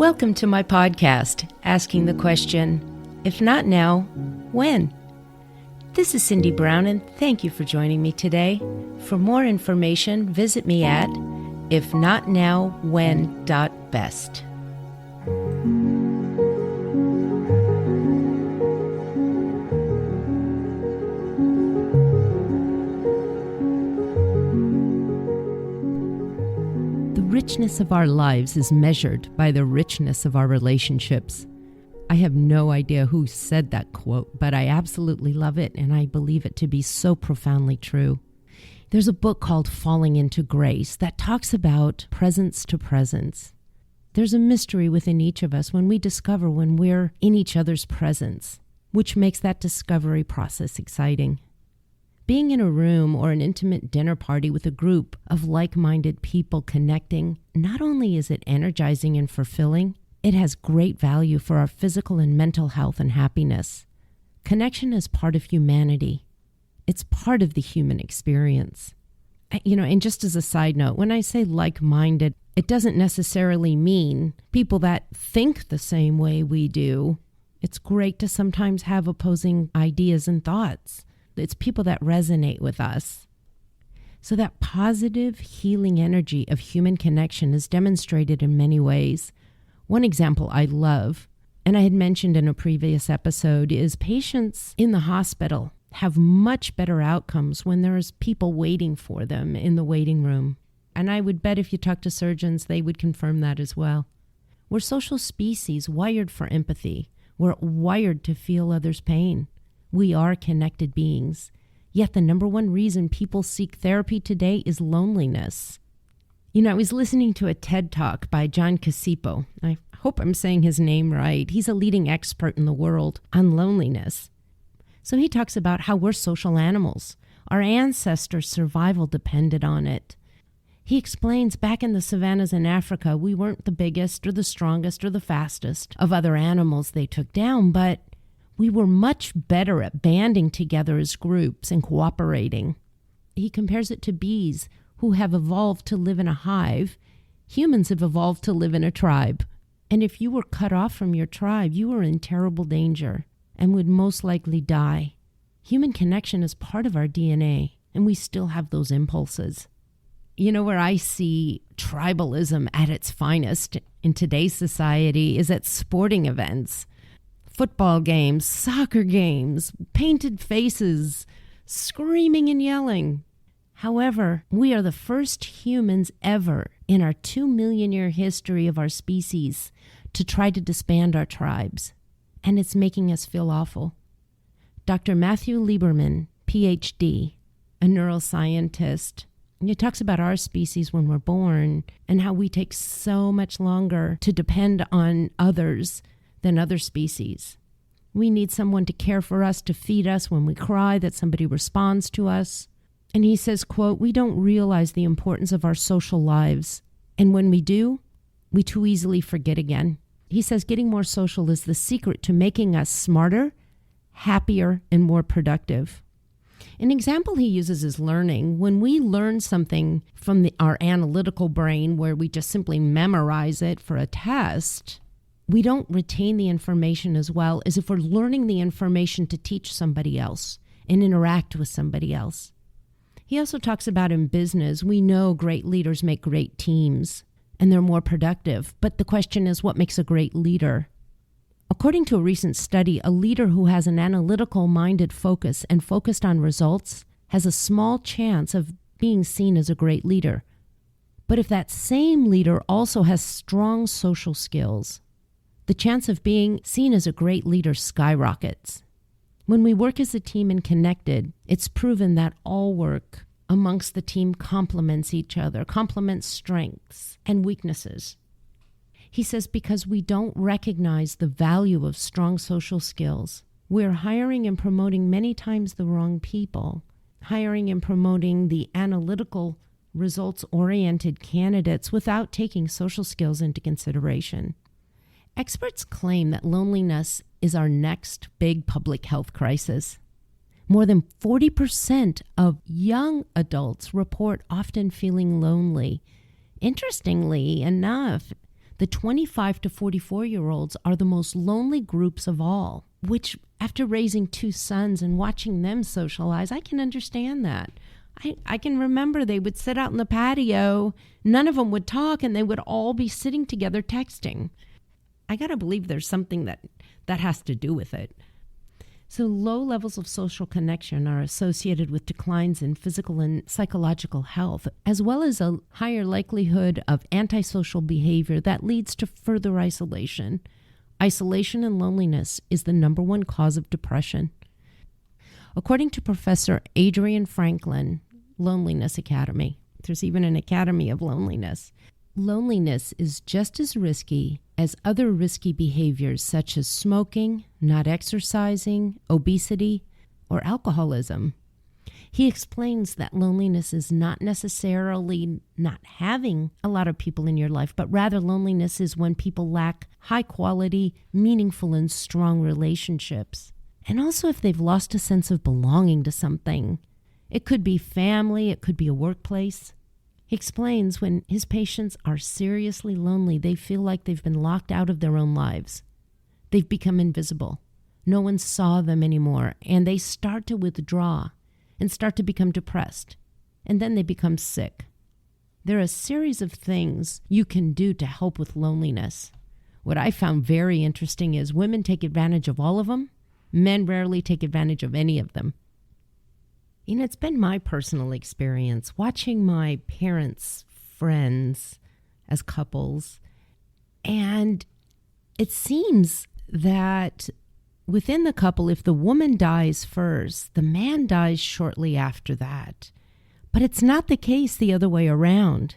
Welcome to my podcast, asking the question, if not now, when? This is Cindy Brown, and thank you for joining me today. For more information, visit me at ifnotnowwhen.best. The richness of our lives is measured by the richness of our relationships. I have no idea who said that quote, but I absolutely love it, and I believe it to be so profoundly true. There's a book called Falling into Grace that talks about presence to presence. There's a mystery within each of us when we discover when we're in each other's presence, which makes that discovery process exciting. Being in a room or an intimate dinner party with a group of like-minded people connecting, not only is it energizing and fulfilling, it has great value for our physical and mental health and happiness. Connection is part of humanity. It's part of the human experience. And just as a side note, when I say like-minded, it doesn't necessarily mean people that think the same way we do. It's great to sometimes have opposing ideas and thoughts. It's people that resonate with us. So that positive, healing energy of human connection is demonstrated in many ways. One example I love, and I had mentioned in a previous episode, is patients in the hospital have much better outcomes when there's people waiting for them in the waiting room. And I would bet if you talk to surgeons, they would confirm that as well. We're social species wired for empathy. We're wired to feel others' pain. We are connected beings. Yet the number one reason people seek therapy today is loneliness. I was listening to a TED Talk by John Casipo. I hope I'm saying his name right. He's a leading expert in the world on loneliness. So he talks about how we're social animals. Our ancestors' survival depended on it. He explains back in the savannas in Africa, we weren't the biggest or the strongest or the fastest of other animals they took down, but we were much better at banding together as groups and cooperating. He compares it to bees who have evolved to live in a hive. Humans have evolved to live in a tribe. And if you were cut off from your tribe, you were in terrible danger and would most likely die. Human connection is part of our DNA, and we still have those impulses. Where I see tribalism at its finest in today's society is at sporting events. Football games, soccer games, painted faces, screaming and yelling. However, we are the first humans ever in our 2 million year history of our species to try to disband our tribes, and it's making us feel awful. Dr. Matthew Lieberman, PhD, a neuroscientist, he talks about our species when we're born and how we take so much longer to depend on others than other species. We need someone to care for us, to feed us when we cry, that somebody responds to us. And he says, quote, "We don't realize the importance of our social lives. And when we do, we too easily forget again." He says getting more social is the secret to making us smarter, happier, and more productive. An example he uses is learning. When we learn something from our analytical brain, where we just simply memorize it for a test, we don't retain the information as well as if we're learning the information to teach somebody else and interact with somebody else. He also talks about in business, we know great leaders make great teams and they're more productive. But the question is, what makes a great leader? According to a recent study, a leader who has an analytical-minded focus and focused on results has a small chance of being seen as a great leader. But if that same leader also has strong social skills, the chance of being seen as a great leader skyrockets. When we work as a team and connected, it's proven that all work amongst the team complements each other, complements strengths and weaknesses. He says because we don't recognize the value of strong social skills, we're hiring and promoting many times the wrong people, hiring and promoting the analytical, results-oriented candidates without taking social skills into consideration. Experts claim that loneliness is our next big public health crisis. More than 40% of young adults report often feeling lonely. Interestingly enough, the 25 to 44-year-olds are the most lonely groups of all, which after raising 2 sons and watching them socialize, I can understand that. I can remember they would sit out in the patio, none of them would talk, and they would all be sitting together texting. I got to believe there's something that has to do with it. So low levels of social connection are associated with declines in physical and psychological health, as well as a higher likelihood of antisocial behavior that leads to further isolation. Isolation and loneliness is the number one cause of depression. According to Professor Adrian Franklin, Loneliness Academy, there's even an Academy of Loneliness. Loneliness is just as risky as other risky behaviors such as smoking, not exercising, obesity, or alcoholism. He explains that loneliness is not necessarily not having a lot of people in your life, but rather loneliness is when people lack high quality, meaningful, and strong relationships. And also if they've lost a sense of belonging to something. It could be family, it could be a workplace. He explains when his patients are seriously lonely, they feel like they've been locked out of their own lives. They've become invisible. No one saw them anymore, and they start to withdraw and start to become depressed, and then they become sick. There are a series of things you can do to help with loneliness. What I found very interesting is women take advantage of all of them. Men rarely take advantage of any of them. You know, it's been my personal experience watching my parents' friends as couples, and it seems that within the couple, if the woman dies first, the man dies shortly after that. But it's not the case the other way around.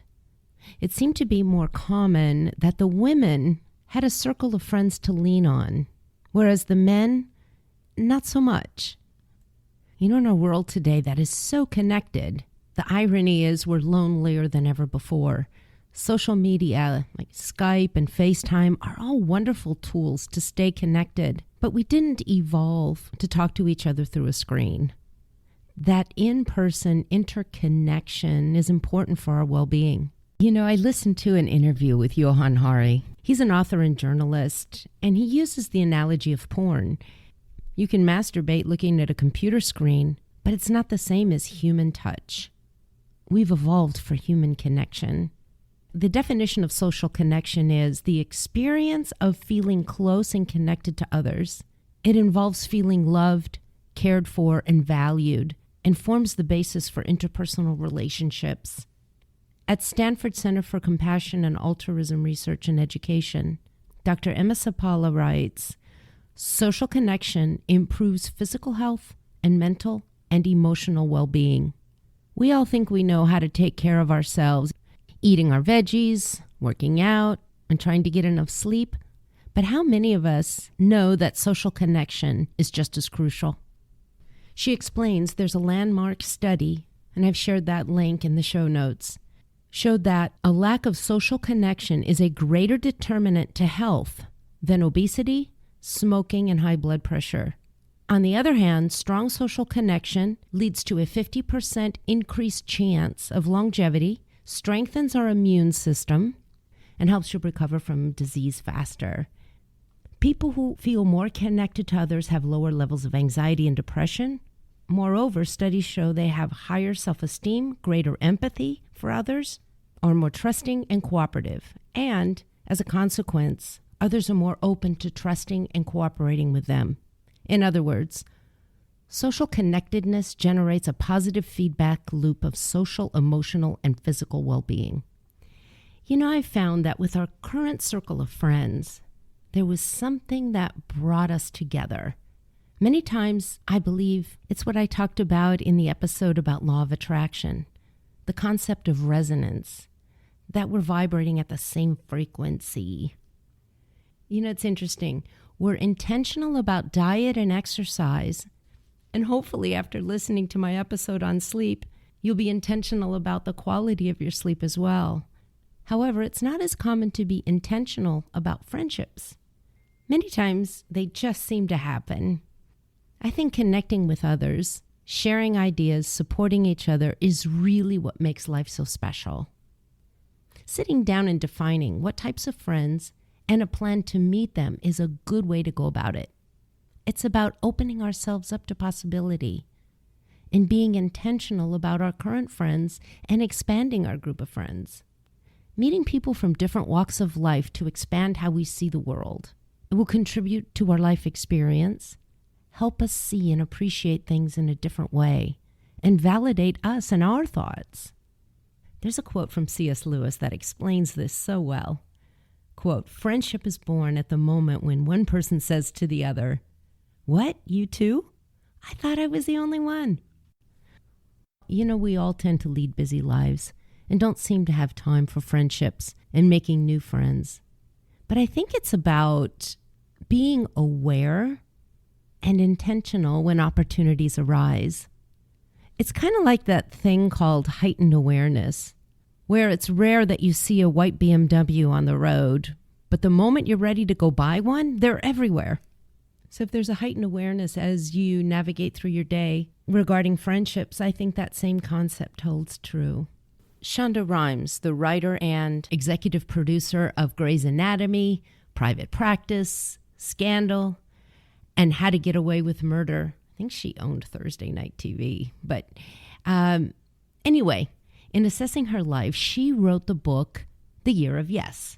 It seemed to be more common that the women had a circle of friends to lean on, whereas the men, not so much. You know, in a world today that is so connected, the irony is we're lonelier than ever before. Social media like Skype and FaceTime are all wonderful tools to stay connected, but we didn't evolve to talk to each other through a screen. That in-person interconnection is important for our well-being. You know, I listened to an interview with Johann Hari. He's an author and journalist, and he uses the analogy of porn. You can masturbate looking at a computer screen, but it's not the same as human touch. We've evolved for human connection. The definition of social connection is the experience of feeling close and connected to others. It involves feeling loved, cared for, and valued, and forms the basis for interpersonal relationships. At Stanford Center for Compassion and Altruism Research and Education, Dr. Emma Sapala writes, social connection improves physical health and mental and emotional well-being. We all think we know how to take care of ourselves, eating our veggies, working out, and trying to get enough sleep. But how many of us know that social connection is just as crucial? She explains there's a landmark study, and I've shared that link in the show notes, showed that a lack of social connection is a greater determinant to health than obesity, smoking, and high blood pressure. On the other hand, strong social connection leads to a 50% increased chance of longevity, strengthens our immune system, and helps you recover from disease faster. People who feel more connected to others have lower levels of anxiety and depression. Moreover, studies show they have higher self-esteem, greater empathy for others, are more trusting and cooperative. And, as a consequence, others are more open to trusting and cooperating with them. In other words, social connectedness generates a positive feedback loop of social, emotional, and physical well-being. You know, I've found that with our current circle of friends, there was something that brought us together. Many times, I believe it's what I talked about in the episode about law of attraction, the concept of resonance, that we're vibrating at the same frequency. You know, it's interesting. We're intentional about diet and exercise, and hopefully after listening to my episode on sleep, you'll be intentional about the quality of your sleep as well. However, it's not as common to be intentional about friendships. Many times, they just seem to happen. I think connecting with others, sharing ideas, supporting each other is really what makes life so special. Sitting down and defining what types of friends and a plan to meet them is a good way to go about it. It's about opening ourselves up to possibility and being intentional about our current friends and expanding our group of friends. Meeting people from different walks of life to expand how we see the world. It will contribute to our life experience, help us see and appreciate things in a different way, and validate us and our thoughts. There's a quote from C.S. Lewis that explains this so well. Quote, "Friendship is born at the moment when one person says to the other, 'What, you too? I thought I was the only one.'" You know, we all tend to lead busy lives and don't seem to have time for friendships and making new friends. But I think it's about being aware and intentional when opportunities arise. It's kind of like that thing called heightened awareness, where it's rare that you see a white BMW on the road, but the moment you're ready to go buy one, they're everywhere. So if there's a heightened awareness as you navigate through your day regarding friendships, I think that same concept holds true. Shonda Rhimes, the writer and executive producer of Grey's Anatomy, Private Practice, Scandal, and How to Get Away with Murder. I think she owned Thursday Night TV. But anyway, in assessing her life, she wrote the book, The Year of Yes.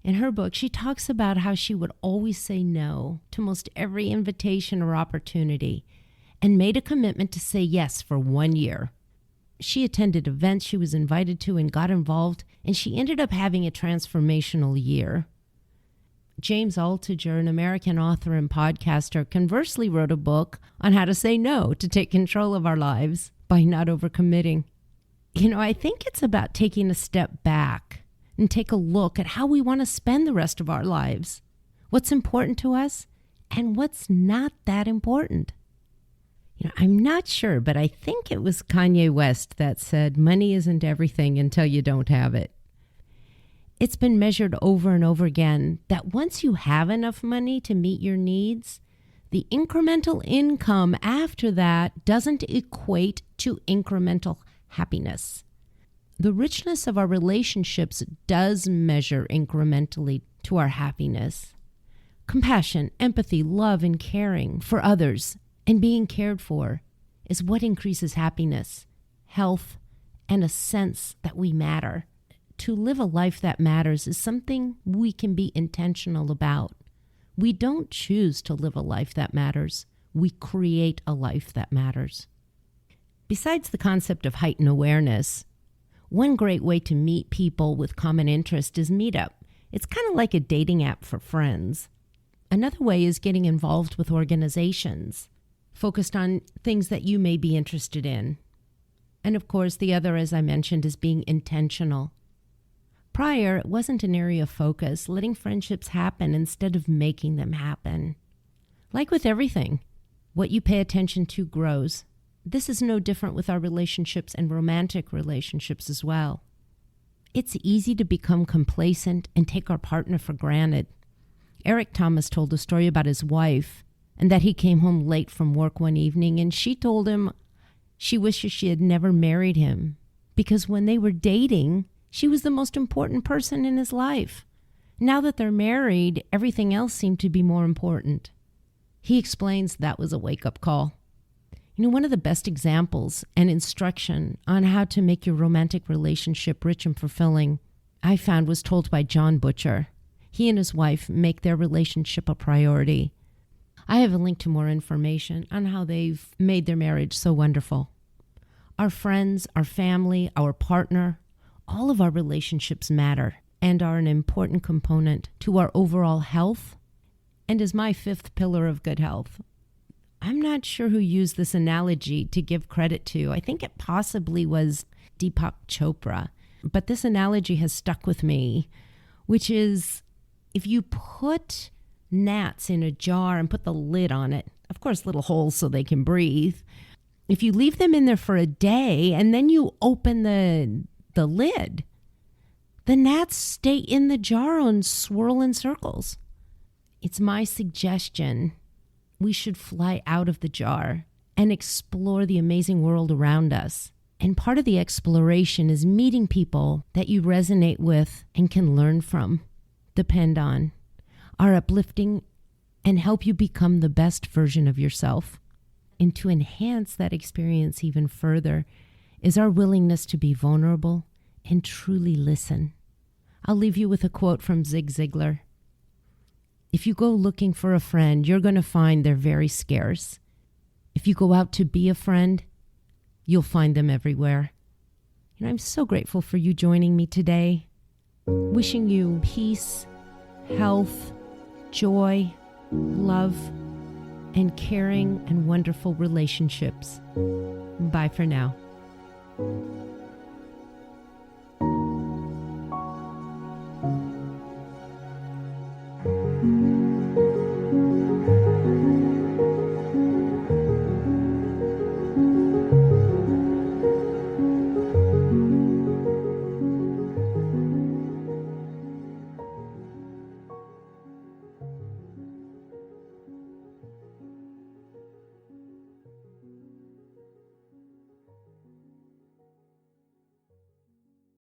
In her book, she talks about how she would always say no to most every invitation or opportunity and made a commitment to say yes for 1 year. She attended events she was invited to and got involved, and she ended up having a transformational year. James Altucher, an American author and podcaster, conversely wrote a book on how to say no to take control of our lives by not overcommitting. You know, I think it's about taking a step back and take a look at how we want to spend the rest of our lives, what's important to us, and what's not that important. You know, I'm not sure, but I think it was Kanye West that said, "Money isn't everything until you don't have it." It's been measured over and over again that once you have enough money to meet your needs, the incremental income after that doesn't equate to incremental happiness. The richness of our relationships does measure incrementally to our happiness. Compassion, empathy, love, and caring for others and being cared for is what increases happiness, health, and a sense that we matter. To live a life that matters is something we can be intentional about. We don't choose to live a life that matters. We create a life that matters. Besides the concept of heightened awareness, one great way to meet people with common interest is Meetup. It's kind of like a dating app for friends. Another way is getting involved with organizations focused on things that you may be interested in. And of course, the other, as I mentioned, is being intentional. Prior, it wasn't an area of focus, letting friendships happen instead of making them happen. Like with everything, what you pay attention to grows. This is no different with our relationships and romantic relationships as well. It's easy to become complacent and take our partner for granted. Eric Thomas told a story about his wife and that he came home late from work one evening and she told him she wishes she had never married him because when they were dating, she was the most important person in his life. Now that they're married, everything else seemed to be more important. He explains that was a wake-up call. You know, one of the best examples and instruction on how to make your romantic relationship rich and fulfilling I found was told by John Butcher. He and his wife make their relationship a priority. I have a link to more information on how they've made their marriage so wonderful. Our friends, our family, our partner, all of our relationships matter and are an important component to our overall health and is my fifth pillar of good health. I'm not sure who used this analogy to give credit to. I think it possibly was Deepak Chopra. But this analogy has stuck with me, which is if you put gnats in a jar and put the lid on it, of course, little holes so they can breathe. If you leave them in there for a day and then you open the lid, the gnats stay in the jar and swirl in circles. It's my suggestion we should fly out of the jar and explore the amazing world around us And part of the exploration is meeting people that you resonate with and can learn from, depend on, are uplifting, and help you become the best version of yourself. And to enhance that experience even further is our willingness to be vulnerable and truly listen. I'll leave you with a quote from Zig Ziglar. If you go looking for a friend, you're going to find they're very scarce. If you go out to be a friend, you'll find them everywhere. And I'm so grateful for you joining me today. Wishing you peace, health, joy, love, and caring and wonderful relationships. Bye for now.